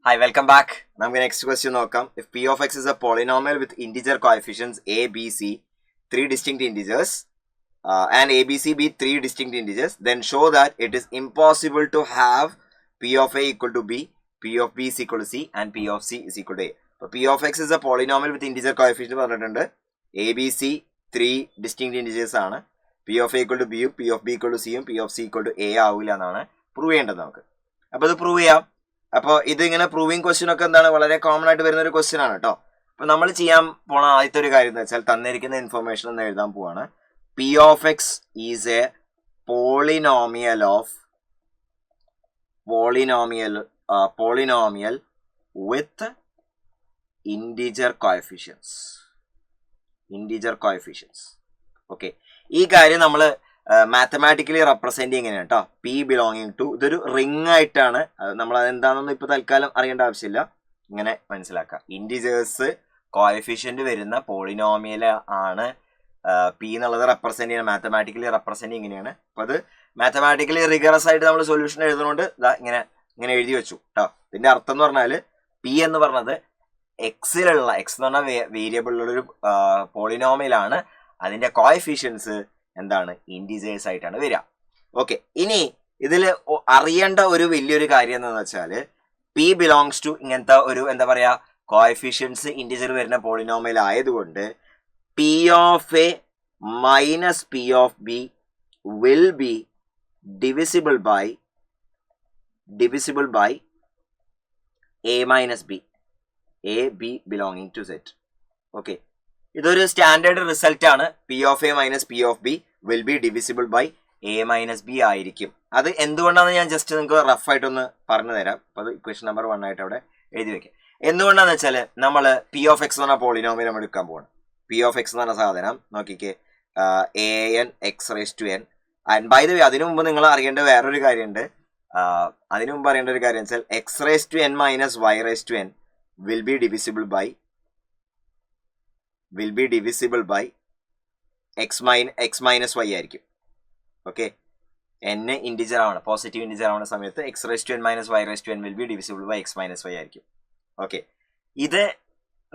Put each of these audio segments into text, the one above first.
Hi, welcome back. നമുക്ക് next question നോക്കാം. If p of x is a polynomial with integer coefficients a, b, c, three distinct integers, and a, b, c be three distinct integers, then show that it is impossible to have p of a equal to b, p of b is equal to c, and p of c is equal to a. അപ്പോൾ p of x is a polynomial with integer coefficient പറഞ്ഞിട്ടുണ്ട്. a, b, c three distinct integers ആണ്. p of a equal to b യും p of b equal to c യും p of c equal to a ആവില്ല എന്നാണ് prove ചെയ്യേണ്ടത് നമുക്ക്. അപ്പോൾ ഇത് പ്രൂവ് ചെയ്യാം. അപ്പോൾ ഇത് ഇങ്ങനെ പ്രൂവിങ് ക്വസ്റ്റ്യൻ ഒക്കെ എന്താണ് വളരെ കോമൺ ആയിട്ട് വരുന്ന ഒരു ക്വസ്റ്റ്യൻ ആണ് കേട്ടോ. അപ്പോൾ നമ്മൾ ചെയ്യാൻ പോണ ആദ്യത്തെ ഒരു കാര്യം എന്ന് വെച്ചാൽ തന്നിരിക്കുന്ന ഇൻഫർമേഷൻ ഒന്ന് എഴുതാൻ പോവാണ്. P of X is A polynomial with integer coefficients. Okay, ഈ കാര്യം നമ്മൾ മാത്തമാറ്റിക്കലി റെപ്രസെന്റ് എങ്ങനെയാണ് കേട്ടോ. പി ബിലോങ്ങിങ് ടു, ഇതൊരു റിംഗ് ആയിട്ടാണ്. നമ്മൾ അതെന്താണെന്നൊന്നും ഇപ്പൊ തൽക്കാലം അറിയേണ്ട ആവശ്യമില്ല, ഇങ്ങനെ മനസ്സിലാക്കാം. ഇൻറ്റിജേഴ്സ് കോഎഫിഷ്യന്റ് വരുന്ന പോളിനോമിയൽ ആണ് പി എന്നുള്ളത് റെപ്രസെന്റ് ചെയ്യുന്നത്. മാത്തമാറ്റിക്കലി റെപ്രസെന്റ് ഇങ്ങനെയാണ്. അപ്പൊ അത് മാത്തമാറ്റിക്കലി റിഗറസ് ആയിട്ട് നമ്മൾ സൊല്യൂഷൻ എഴുതുന്നതുകൊണ്ട് ഇങ്ങനെ എഴുതി വെച്ചു കേട്ടോ. ഇതിന്റെ അർത്ഥം എന്ന് പറഞ്ഞാൽ പി എന്ന് പറഞ്ഞത് എക്സിലുള്ള, എക്സ് എന്ന് പറഞ്ഞ വേരിയബിളിലുള്ള ഒരു പോളിനോമിയലാണ്. അതിന്റെ കോഎഫിഷ്യൻസ് എന്താണ്, ഇൻറ്റിജേഴ്സ് ആയിട്ടാണ് വരിക. ഓക്കെ, ഇനി ഇതിൽ അറിയേണ്ട ഒരു വലിയൊരു കാര്യം എന്താണെന്ന് വെച്ചാൽ പി ബിലോങ്സ് ടു ഇങ്ങനത്തെ ഒരു എന്താ പറയാ കോഎഫിഷ്യൻസ് ഇൻറ്റിജർ വരുന്ന പോളിനോമിയൽ ആയതുകൊണ്ട് P of A minus P of B will be divisible by A minus B, A B belonging to set. Okay, ഇതൊരു സ്റ്റാൻഡേർഡ് റിസൾട്ട് ആണ്. P of A minus P of B will be divisible by A minus B ആയിരിക്കും. അത് എന്തുകൊണ്ടാണെന്ന് ഞാൻ just നിങ്ങൾക്ക് റഫായിട്ടൊന്ന് പറഞ്ഞു തരാം. അപ്പോൾ അത് ഇക്വേഷൻ നമ്പർ 1 ആയിട്ട് അവിടെ എഴുതി വെക്കാം. എന്തുകൊണ്ടാണെന്ന് വെച്ചാൽ നമ്മൾ പി ഓഫ് എക്സ് എന്ന് പറഞ്ഞ പോളിനോമിയൽ നമ്മൾ എടുക്കാൻ പോകണം. പി ഓഫ് എക്സ് എന്ന് പറഞ്ഞ സാധനം നോക്കിക്കേ, A N X raise to N. And by the way അതിനു മുമ്പ് നിങ്ങൾ അറിയേണ്ട വേറൊരു കാര്യമുണ്ട്. അതിനു മുമ്പ് അറിയേണ്ട ഒരു കാര്യം വെച്ചാൽ X raise to N minus Y raise to N will be divisible by X minus Y ആയിരിക്കും. ഓക്കെ, എൻ ഇൻറ്റിജർ ആണ്, പോസിറ്റീവ് ഇൻറ്റിജർ ആവുന്ന സമയത്ത് X raise to N minus Y raise to N will be divisible by X minus Y ആയിരിക്കും. Okay, ഇത്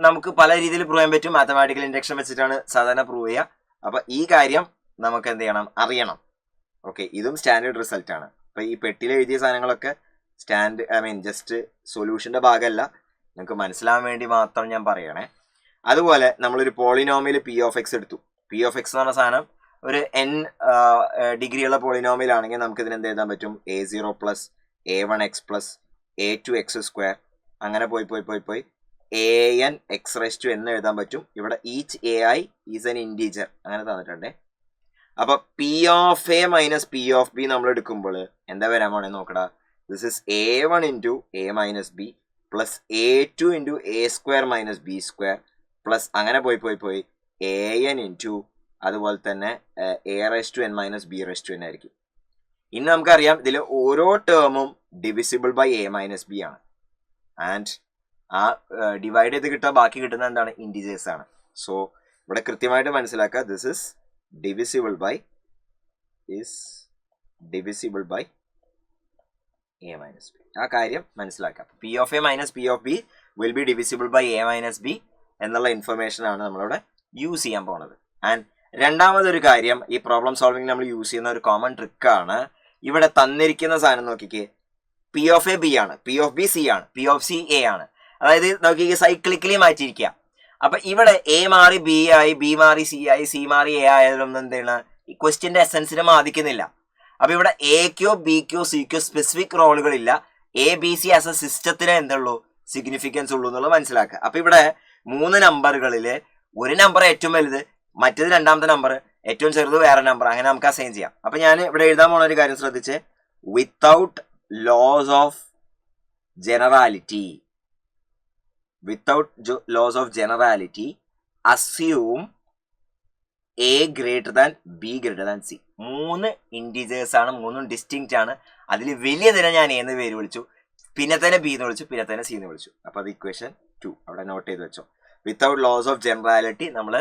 നമുക്ക് പല രീതിയിൽ prove ചെയ്യാൻ പറ്റും. മാത്തമാറ്റിക്കൽ ഇൻഡക്ഷൻ വെച്ചിട്ടാണ് സാധാരണ പ്രൂവ് ചെയ്യുക. അപ്പൊ ഈ കാര്യം നമുക്ക് എന്ത് ചെയ്യണം, അറിയണം. ഓക്കെ, ഇതും സ്റ്റാൻഡേർഡ് റിസൾട്ട് ആണ്. അപ്പൊ ഈ പെട്ടിയിൽ എഴുതിയ സാധനങ്ങളൊക്കെ ജസ്റ്റ് സൊല്യൂഷന്റെ ഭാഗമല്ല, നിങ്ങൾക്ക് മനസ്സിലാവാൻ വേണ്ടി മാത്രം ഞാൻ പറയണേ. അതുപോലെ നമ്മളൊരു പോളിനോമിയൽ പി ഓഫ് എക്സ് എടുത്തു. പി ഓഫ് എക്സ് എന്ന് പറഞ്ഞ സാധനം ഒരു എൻ ഡിഗ്രിയുള്ള പോളിനോമിയൽ ആണെങ്കിൽ നമുക്ക് ഇതിന് എന്ത് എഴുതാൻ പറ്റും, a0 plus a1 X plus a2 X square, അങ്ങനെ പോയി an എക്സ് റേസ് ടു എന്ന് എഴുതാൻ പറ്റും. ഇവിടെ each ai is n integer അങ്ങനെ തന്നിട്ടുണ്ടേ. അപ്പൊ P of A minus P of B നമ്മൾ എടുക്കുമ്പോൾ എന്താ വരാൻ പോണേ നോക്കടാ. This is a1 into A minus B plus a2 into A square minus B square plus അങ്ങനെ പോയി an ഇൻറ്റു അതുപോലെ തന്നെ A raise to N minus B raise to n ആയിരിക്കും. ഇനി നമുക്കറിയാം ഇതിൽ ഓരോ ടേമും divisible by A minus B ആണ്. ആൻഡ് ആ ഡിവൈഡ് ചെയ്ത് ബാക്കി കിട്ടുന്ന എന്താണ്, ഇൻറ്റിജേഴ്സ് ആണ്. സോ ഇവിടെ കൃത്യമായിട്ട് മനസ്സിലാക്കുക, this is divisible by A minus B. ആ കാര്യം മനസ്സിലാക്കാം. P of A minus P of B will be divisible by A minus B എന്നുള്ള ഇൻഫർമേഷൻ ആണ് നമ്മളിവിടെ യൂസ് ചെയ്യാൻ പോണത്. ആൻഡ് രണ്ടാമതൊരു കാര്യം, ഈ പ്രോബ്ലം സോൾവിംഗ് നമ്മൾ യൂസ് ചെയ്യുന്ന ഒരു കോമൺ ട്രിക്കാണ്. ഇവിടെ തന്നിരിക്കുന്ന സാധനം നോക്കിക്കേ, പി ഓഫ് എ ബി ആണ്, പി ഓഫ് ബി സി ആണ്, പി ഓഫ് സി എ ആണ്. അതായത് നോക്കിക്കേ സൈക്ലിക്കലി മാറ്റിയിരിക്കുക. അപ്പൊ ഇവിടെ എ മാറി ബി ആയി, ബി മാറി സി ആയി, സി മാറി എ ആയതൊന്നും എന്താണ് ഈ ക്വസ്റ്റ്യന്റെ എസെൻസിനെ ബാധിക്കുന്നില്ല. അപ്പൊ ഇവിടെ എക്കോ ബിക്കോ സിക്കോ സ്പെസിഫിക് റോളുകളില്ല. A B C as a സിസ്റ്റത്തിന് എന്തുള്ളൂ, സിഗ്നിഫിക്കൻസ് ഉള്ളൂ എന്നുള്ളത് മനസ്സിലാക്കുക. അപ്പൊ ഇവിടെ 3 നമ്പറുകളിൽ ഒരു നമ്പർ ഏറ്റവും വലുത്, മറ്റേത് രണ്ടാമത്തെ നമ്പർ, ഏറ്റവും ചെറുത് വേറെ നമ്പർ, അങ്ങനെ നമുക്ക് അസൈൻ ചെയ്യാം. അപ്പൊ ഞാൻ ഇവിടെ എഴുതാൻ പോണ ഒരു കാര്യം ശ്രദ്ധിച്ച്, without loss of generality assume A greater than B greater than C. 3 integers ആണ്, 3 ഡിസ്റ്റിങ്ക്റ്റ് ആണ്. അതിൽ വലിയതിനെ ഞാൻ എ എന്ന് പേര് വിളിച്ചു, പിന്നെ തന്നെ ബി എന്ന് വിളിച്ചു, പിന്നെ തന്നെ സി എന്ന് വിളിച്ചു. അപ്പൊ അത് ഇക്വേഷൻ 2 അവിടെ നോട്ട് ചെയ്ത് വെച്ചോ. വിത്തൗട്ട് ലോസ് ഓഫ് ജനറാലിറ്റി നമ്മൾ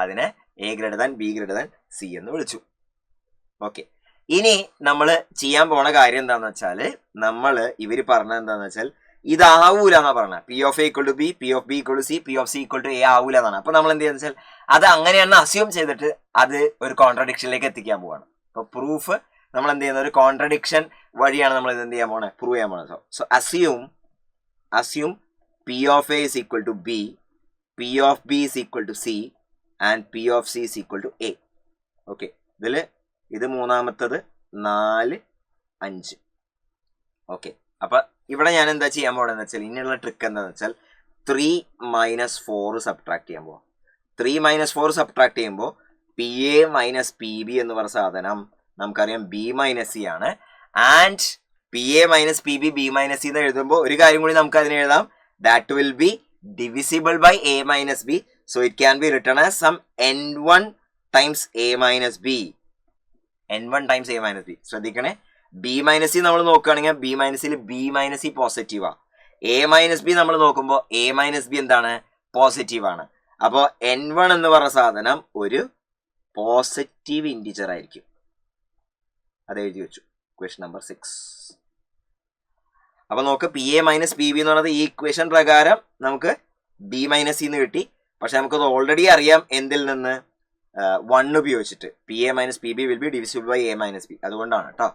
അതിനെ A greater than B greater than C എന്ന് വിളിച്ചു. ഓക്കെ, ഇനി നമ്മൾ ചെയ്യാൻ പോണ കാര്യം എന്താണെന്ന് വെച്ചാൽ, നമ്മൾ ഇവർ പറഞ്ഞത് എന്താണെന്ന് വെച്ചാൽ ഇതാവൂല എന്നാ പറഞ്ഞത്. P of A equal to B, P of B equal to C, P of C equal to A ആവൂല എന്നാണ്. അപ്പൊ നമ്മൾ എന്ത് ചെയ്യുന്ന വെച്ചാൽ അത് അങ്ങനെയാണ് അസ്യൂം ചെയ്തിട്ട് അത് ഒരു കോൺട്രഡിക്ഷനിലേക്ക് എത്തിക്കാൻ പോവാണ്. അപ്പൊ പ്രൂഫ് നമ്മൾ എന്ത് ചെയ്യുന്ന ഒരു കോൺട്രഡിക്ഷൻ വഴിയാണ് നമ്മൾ ഇത് എന്ത് ചെയ്യാൻ പോണേ, പ്രൂവ് ചെയ്യാൻ പോണത്. So assume P of A is equal to B, P of B is equal to C and P of C is equal to A. Okay, ഇത് മൂന്നാമത്തത് 4, 5. ഓക്കെ, അപ്പൊ ഇവിടെ ഞാൻ എന്താ ചെയ്യാൻ പോകണമെന്ന് വെച്ചാൽ ഇനിയുള്ള ട്രിക്ക് എന്താണെന്ന് വെച്ചാൽ 3 - 4 സബ്ട്രാക്ട് ചെയ്യാൻ പോവാം. 3 - 4 സബ്ട്രാക്ട് ചെയ്യുമ്പോൾ P A minus P B എന്ന് പറഞ്ഞ സാധനം നമുക്കറിയാം ബി മൈനസ് സി ആണ്. And P A minus P B, B minus C എന്ന് എഴുതുമ്പോൾ ഒരു കാര്യം കൂടി നമുക്ക് അതിന് എഴുതാം, that will be divisible by A minus B. So it can be written as some n1 times A minus B. n1 times A minus B. ശ്രദ്ധിക്കണേ, B minus C നമ്മൾ നോക്കുകയാണെങ്കിൽ ബി മൈനസിൽ B minus C പോസിറ്റീവാ. A minus B നമ്മൾ നോക്കുമ്പോൾ A minus B എന്താണ്, positive ആണ്. അപ്പോൾ n1 എന്ന് പറഞ്ഞ സാധനം ഒരു പോസിറ്റീവ് ഇൻറ്റിജർ ആയിരിക്കും. അത് എഴുതി വെച്ചു, ഇക്വേഷൻ നമ്പർ 6. അപ്പൊ നമുക്ക് P A minus P B എന്ന് പറയുന്നത് ഈ ഇക്വേഷൻ പ്രകാരം നമുക്ക് ബി മൈനസ് സി എന്ന് കിട്ടി. പക്ഷെ നമുക്കത് ഓൾറെഡി അറിയാം എന്തിൽ നിന്ന്, 1 ഉപയോഗിച്ചിട്ട് P A minus P B will be divisible by A minus B. അതുകൊണ്ടാണ് കേട്ടോ.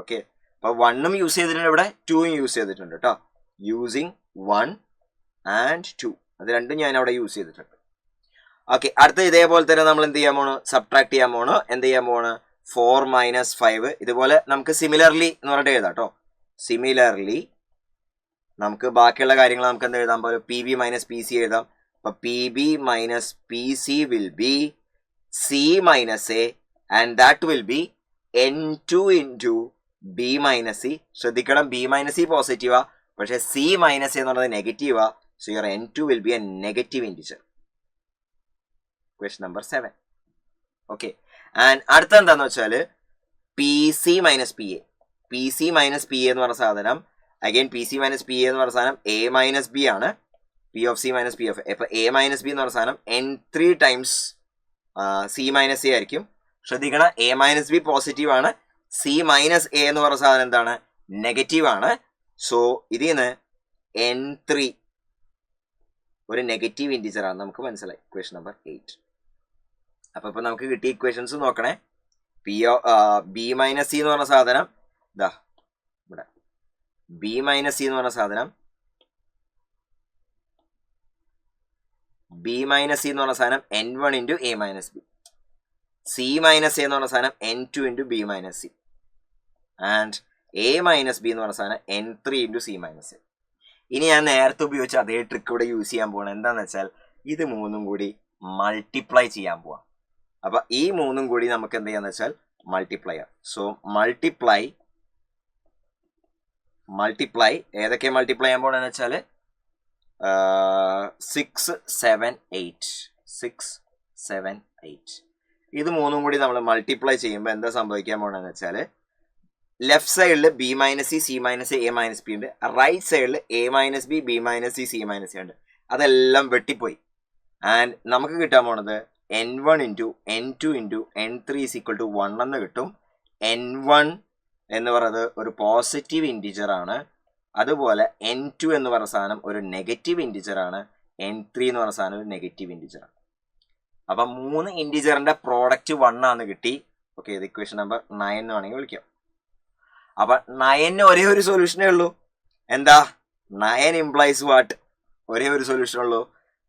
ഓക്കെ, അപ്പൊ 1ഉം യൂസ് ചെയ്തിട്ടുണ്ട്, ഇവിടെ 2ഉം യൂസ് ചെയ്തിട്ടുണ്ട് കേട്ടോ. യൂസിങ് 1 and 2 അത് രണ്ടും ഞാൻ അവിടെ യൂസ് ചെയ്തിട്ടുണ്ട്. ഓക്കെ, അടുത്ത ഇതേപോലെ തന്നെ നമ്മൾ എന്ത് ചെയ്യാൻ പോണു, സബ്ട്രാക്ട് ചെയ്യാൻ പോണു. എന്ത് ചെയ്യാൻ പോണ്, 4 - 5. ഇതുപോലെ നമുക്ക് സിമിലർലി എന്ന് പറഞ്ഞിട്ട് എഴുതാം കേട്ടോ. സിമിലർലി നമുക്ക് ബാക്കിയുള്ള കാര്യങ്ങൾ നമുക്ക് എന്ത് എഴുതാൻ പോലെ P B minus P C എഴുതാം. അപ്പൊ P B minus P C will be C minus A and that will be n2 into B minus C. ശ്രദ്ധിക്കണം, ബി മൈനസ് സി പോസിറ്റീവാ, പക്ഷെ സി മൈനസ് എ എന്നുള്ളത് നെഗറ്റീവാ. So your n2 will be a negative integer. Question number 7. Okay, and അടുത്ത എന്താന്ന് വെച്ചാല് P C minus P A. P C minus P A എന്ന് പറഞ്ഞ സാധനം again P C minus P A എന്ന് പറഞ്ഞ സാധനം എ മൈനസ് ബി ആണ്. P of C minus P of A. അപ്പൊ എ മൈനസ് ബി എന്ന് പറഞ്ഞ സാധനം n3 times C minus A ആയിരിക്കും. ശ്രദ്ധിക്കണം, എ മൈനസ് ബി പോസിറ്റീവ് ആണ്, സി മൈനസ് എ എന്ന് പറഞ്ഞ സാധനം എന്താണ്, നെഗറ്റീവ് ആണ്. സോ ഇതിൽ നിന്ന് n3 ഒരു നെഗറ്റീവ് ഇൻറ്റിജർ ആണ്, നമുക്ക് മനസ്സിലായി. Equation number 8. അപ്പൊ ഇപ്പൊ നമുക്ക് കിട്ടിയ ഇക്വേഷൻസ് നോക്കണേ. ബി മൈനസ് സി എന്ന് പറഞ്ഞ സാധനം ഇതാ ഇവിടെ, ബി മൈനസ് സി എന്ന് പറഞ്ഞ സാധനം ബി മൈനസ് സി എന്ന് പറഞ്ഞ സാധനം n1 into A minus B. C minus A എന്ന് പറഞ്ഞ സാധനം n2 into B minus C. And A minus B എന്ന് പറഞ്ഞ സാധനം n3 into C minus A. ഇനി ഞാൻ നേരത്തെ ഉപയോഗിച്ച അതേ ട്രിക്ക് ഇവിടെ യൂസ് ചെയ്യാൻ പോകണം. എന്താണെന്ന് വെച്ചാൽ ഇത് മൂന്നും കൂടി മൾട്ടിപ്ലൈ ചെയ്യാൻ പോവാം. അപ്പൊ ഈ മൂന്നും കൂടി നമുക്ക് എന്ത് ചെയ്യാന്ന് വെച്ചാൽ മൾട്ടിപ്ലൈ ആണ്. സോ മൾട്ടിപ്ലൈ ഏതൊക്കെ മൾട്ടിപ്ലൈ ചെയ്യാൻ പോകണമെന്ന് വെച്ചാൽ 6, 7, 8 ഇത് മൂന്നും കൂടി നമ്മൾ മൾട്ടിപ്ലൈ ചെയ്യുമ്പോൾ എന്താ സംഭവിക്കാൻ പോകണമെന്ന് വെച്ചാൽ ലെഫ്റ്റ് സൈഡിൽ B minus C, C minus A minus B ഉണ്ട്. റൈറ്റ് സൈഡിൽ A minus B, B minus C, C minus C ഉണ്ട്. അതെല്ലാം വെട്ടിപ്പോയി. ആൻഡ് നമുക്ക് കിട്ടാൻ പോണത് n1 into n2 into n3 is equal to 1 എന്ന് കിട്ടും. n1 എന്ന് പറയുന്നത് ഒരു പോസിറ്റീവ് ഇൻറ്റിജർ ആണ്. അതുപോലെ n2 എന്ന് പറയുന്ന സാധനം ഒരു നെഗറ്റീവ് ഇൻറ്റിജർ ആണ്. n3 എന്ന് പറഞ്ഞ സാധനം ഒരു നെഗറ്റീവ് ഇൻറ്റിജർ ആണ്. അപ്പൊ 3 ഇൻറ്റിജറിന്റെ പ്രോഡക്റ്റ് 1 ആണെന്ന് കിട്ടി. ഓക്കെ, ഇത് ഇക്വേഷൻ നമ്പർ 9 എന്ന് വേണമെങ്കിൽ വിളിക്കാം. അപ്പൊ 9 ഒരേ ഒരു സൊല്യൂഷനേ ഉള്ളൂ. എന്താ, 9 ഇംപ്ലൈസ് വാട്ട്, ഒരേ ഒരു സൊല്യൂഷൻ ഉള്ളൂ.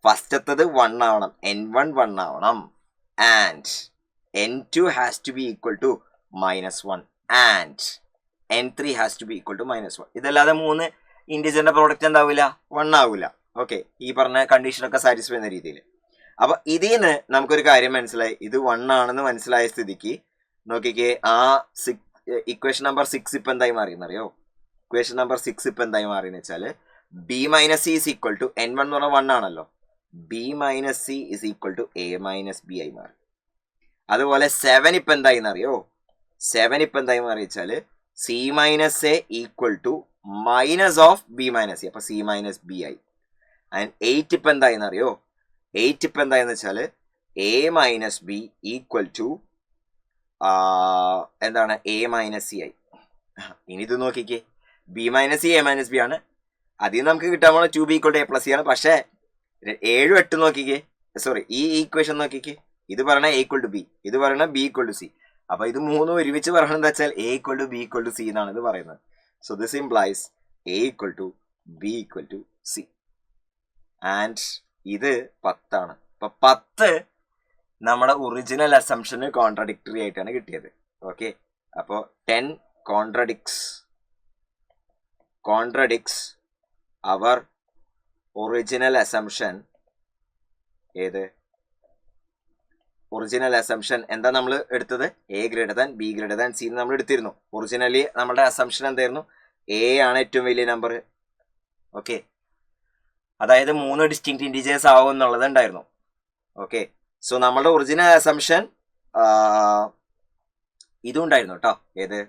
ഫസ്റ്റത്തത് 1 ആവണം, n1 1 ആവണം. And n2 has to be equal to -1 and n3 has to be equal to -1. ഇതല്ലാതെ 3 ഇൻറ്റിജറിന്റെ പ്രോഡക്റ്റ് എന്താവില്ല, 1 ആവില്ല. ഓക്കെ, ഈ പറഞ്ഞ കണ്ടീഷനൊക്കെ സാറ്റിസ്ഫൈ ചെയ്യുന്ന രീതിയിൽ. അപ്പൊ ഇതിൽ നിന്ന് നമുക്കൊരു കാര്യം മനസ്സിലായി, ഇത് 1 ആണെന്ന് മനസ്സിലായ സ്ഥിതിക്ക് നോക്കിക്കേ, ആ ഇക്വേഷൻ നമ്പർ 6 ഇപ്പൊ എന്തായി മാറിയെന്നറിയോ? ഇക്വേഷൻ നമ്പർ 6 ഇപ്പൊ എന്തായി മാറിയെന്ന് വെച്ചാല് B minus C is equal to n1 എന്ന് പറഞ്ഞാൽ 1 ആണല്ലോ, B minus C is equal to A minus B ആയി മാറി. അതുപോലെ 7 ഇപ്പൊ എന്തായി എന്നറിയോ? 7 ഇപ്പൊ എന്തായി മാറി വെച്ചാല് C minus A equal to minus of B minus C, അപ്പൊ സി മൈനസ് ബി ആയി. ആൻഡ് 8 ഇപ്പൊ എന്തായി എന്നറിയോ? 8 ഇപ്പൊ എന്തായെന്ന് വെച്ചാല് A minus B equal to എന്താണ്, എ മൈനസ് സി ആയി. ഇനി ഇത് നോക്കിക്കേ, B minus C A minus B ആണ്. അതിൽ നമുക്ക് കിട്ടാൻ പോണ 2b = a + c ആണ്. പക്ഷേ 7 8 നോക്കിക്കേ, സോറി ഈ ഈക്വേഷൻ നോക്കിക്കേ, ഇത് പറയണ a = b, ഇത് പറയണ b = c. അപ്പൊ ഇത് മൂന്നും ഒരുമിച്ച് പറയണത് എന്താ വെച്ചാൽ a = b = c എന്നാണ് ഇത് പറയുന്നത്. So this implies a = b = c. And ഇത് 10 ആണ്. അപ്പൊ 10 നമ്മുടെ ഒറിജിനൽ അസംഷന് കോൺട്രഡിക്ടറി ആയിട്ടാണ് കിട്ടിയത്. ഓക്കെ, അപ്പോ 10 കോൺട്രഡിക്ട്സ് അവർ ഒറിജിനൽ അസംഷൻ. ഏത് ഒറിജിനൽ അസംഷൻ എന്താ നമ്മൾ എടുത്തത്? a > b > c നമ്മൾ എടുത്തിരുന്നു. ഒറിജിനലി നമ്മുടെ അസംഷൻ എന്തായിരുന്നു? a ആണ് ഏറ്റവും വലിയ നമ്പർ. ഓക്കെ, അതായത് 3 ഡിസ്റ്റിങ്ക്റ്റ് ഇൻഡിജേഴ്സ് ആവും എന്നുള്ളത് ഉണ്ടായിരുന്നു. ഓക്കെ, സോ നമ്മുടെ ഒറിജിനൽ അസംഷൻ ഇതും ഉണ്ടായിരുന്നു കേട്ടോ. ഏത്?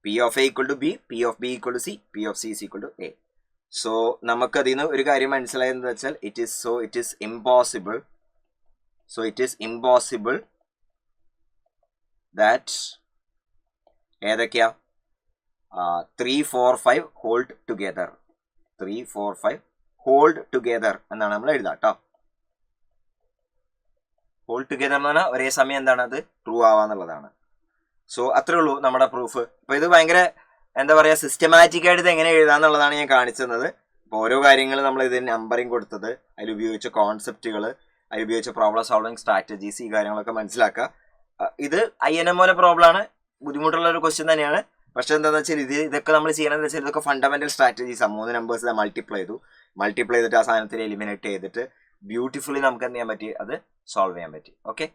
p of a = b, p of b = c, p of c = a. So നമുക്ക് അതിൽ നിന്ന് ഒരു കാര്യം മനസ്സിലായെന്ന് വെച്ചാൽ ഇറ്റ് ഈസ് ഇമ്പോസിബിൾ ദാറ്റ് ഏതൊക്കെയാ 3 4 5 ഹോൾഡ് ടുഗെദർ. 3 4 5 ഹോൾഡ് ടുഗെദർ എന്നാണ് നമ്മൾ എഴുതാം കേട്ടോ. ഹോൾഡ് ടുഗെദർ എന്ന് പറഞ്ഞാൽ ഒരേ സമയം എന്താണ് അത് ട്രൂ ആവാന്നുള്ളതാണ്. സോ അത്രേ ഉള്ളൂ നമ്മുടെ പ്രൂഫ്. അപ്പൊ ഇത് ഭയങ്കര എന്താ പറയുക, സിസ്റ്റമാറ്റിക് ആയിട്ട് ഇത് എങ്ങനെ എഴുതാന്നുള്ളതാണ് ഞാൻ കാണിച്ചത്. അപ്പോൾ ഓരോ കാര്യങ്ങൾ നമ്മൾ ഇതിന് നമ്പറിങ് കൊടുത്തത്, അതിലുപയോഗിച്ച കോൺസെപ്റ്റുകൾ, അതിലുപയോഗിച്ച പ്രോബ്ലം സോൾവിങ് സ്ട്രാറ്റജീസ്, ഈ കാര്യങ്ങളൊക്കെ മനസ്സിലാക്കുക. ഇത് INM പോലെ പ്രോബ്ലം ആണ്, ബുദ്ധിമുട്ടുള്ള ഒരു ക്വസ്റ്റ്യൻ തന്നെയാണ്. പക്ഷെ എന്താണെന്ന് വെച്ചാൽ ഇതൊക്കെ നമ്മൾ ചെയ്യണമെന്ന് വെച്ചാൽ ഇതൊക്കെ ഫണ്ടമെന്റൽ സ്ട്രാറ്റജീസാണ്. 3 നമ്പേഴ്സ് മൾട്ടിപ്ലൈ ചെയ്തിട്ട് ആ സാധനത്തിൽ എലിമിനേറ്റ് ചെയ്തിട്ട് ബ്യൂട്ടിഫുള്ളി നമുക്ക് എന്ത് ചെയ്യാൻ പറ്റി, അത് സോൾവ് ചെയ്യാൻ പറ്റി. ഓക്കെ.